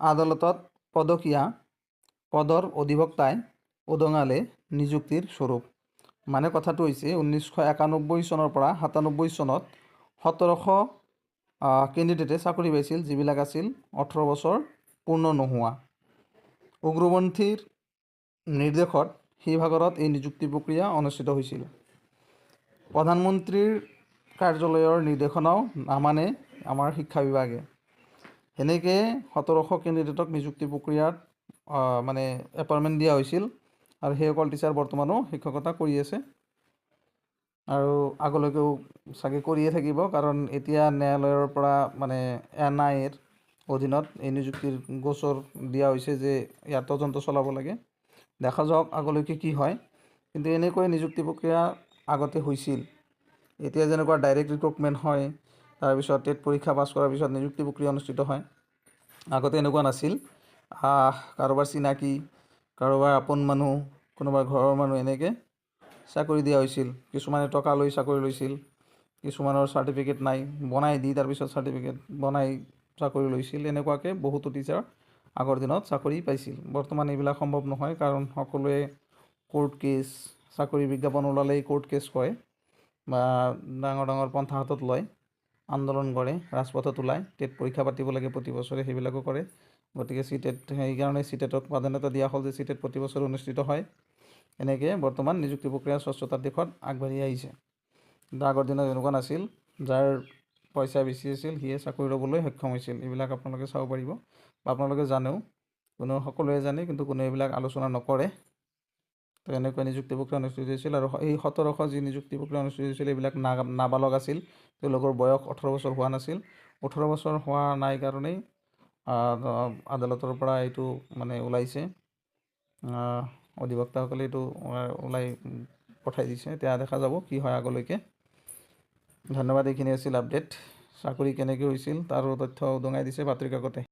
আদালতত পদৰ অধিবক্তাই উদঙালে নিযুক্তিৰ স্বৰূপ। মানে কথাটো হৈছে 1991 চনৰ পৰা 97 চনত 1700 কেণ্ডিডেটে চাকৰি পাইছিল, যিবিলাক আছিল 18 বছৰ পূৰ্ণ নোহোৱা। উগ্ৰপন্থীৰ নিৰ্দেশত সেই ভাগৰত এই নিযুক্তি প্ৰক্ৰিয়া অনুষ্ঠিত হৈছিল। প্ৰধানমন্ত্ৰীৰ কাৰ্যালয়ৰ নিৰ্দেশনাও নামানে আমাৰ শিক্ষা বিভাগে। সেনেকৈ 1700 কেণ্ডিডেটক নিযুক্তি প্ৰক্ৰিয়াত মানে এপইণ্টমেণ্ট দিয়া হৈছিল, আৰু সেইসকল টিচাৰ বৰ্তমানো শিক্ষকতা কৰি আছে আৰু আগলৈকেও চাগে কৰিয়ে থাকিব, কাৰণ এতিয়া ন্যায়ালয়ৰ পৰা মানে NIAৰ অধীনত এই নিযুক্তিৰ গোচৰ দিয়া হৈছে যে ইয়াৰ তদন্ত চলাব লাগে। দেখা যাওক আগলৈকে কি হয়। কিন্তু এনেকৈ নিযুক্তি প্ৰক্ৰিয়া আগতে হৈছিল। এতিয়া যেনেকুৱা ডাইৰেক্ট ৰিক্ৰুটমেণ্ট হয়, তাৰপিছত টেট পৰীক্ষা পাছ কৰাৰ পিছত নিযুক্তি প্ৰক্ৰিয়া অনুষ্ঠিত হয়। আগতে এনেকুৱা নাছিল। কাৰোবাৰ চিনাকি, কাৰোবাৰ আপোন মানুহ, কোনোবাৰ ঘৰৰ মানুহ, এনেকৈ চাকৰি দিয়া হৈছিল। কিছুমানে টকা লৈ চাকৰি লৈছিল, কিছুমানৰ চাৰ্টিফিকেট নাই, বনাই দি তাৰপিছত চাৰ্টিফিকেট বনাই চাকৰি লৈছিল। এনেকুৱাকৈ বহুতো টিচাৰ আগৰ দিনত চাকৰি পাইছিল। বৰ্তমান এইবিলাক সম্ভৱ নহয়, কাৰণ সকলোৱে কোৰ্ট কেছ, চাকৰি বিজ্ঞাপন ওলালেই কোৰ্ট কেছ কয় বা ডাঙৰ ডাঙৰ পন্থা হাতত লয়, আন্দোলন কৰে, ৰাজপথত ওলায়, টেট পৰীক্ষা পাতিব লাগে প্ৰতি বছৰে, সেইবিলাকো কৰে। গতিকে সেইকাৰণে চিটেটক প্ৰাধান্যতা দিয়া হ'ল যে চিটেট প্ৰতি বছৰে অনুষ্ঠিত হয়। এনেকৈ বৰ্তমান নিযুক্তি প্ৰক্ৰিয়া স্বচ্ছতাৰ দিশত আগবাঢ়ি আহিছে। কিন্তু আগৰ দিনত এনেকুৱা নাছিল। যাৰ পইচা বেছি আছিল সিয়ে চাকৰি ল'বলৈ সক্ষম হৈছিল। এইবিলাক আপোনালোকে চাব পাৰিব বা আপোনালোকে জানেও, সকলোৱে জানে, কিন্তু কোনেও এইবিলাক আলোচনা নকৰে। তো এনেকৈ নিযুক্তি প্ৰক্ৰিয়া অনুষ্ঠিত হৈছিল, আৰু এই 1700 যি নিযুক্তি প্ৰক্ৰিয়া অনুষ্ঠিত হৈছিল, এইবিলাক নাবালক আছিল। তেওঁলোকৰ বয়স 18 বছৰ হোৱা নাছিল। 18 বছৰ হোৱা নাই কাৰণেই আদালতৰ পৰা এইটো মানে ওলাইছে, অধিবক্তাসকলে এইটো ওলাই পঠাই দিছে। এতিয়া দেখা যাব কি হয় আগলৈকে। ধন্যবাদ। এইখিনি আছিল আপডেট। চাকৰি কেনেকৈ হৈছিল তাৰো তথ্য উদঙাই দিছে বাতৰি কাকতে।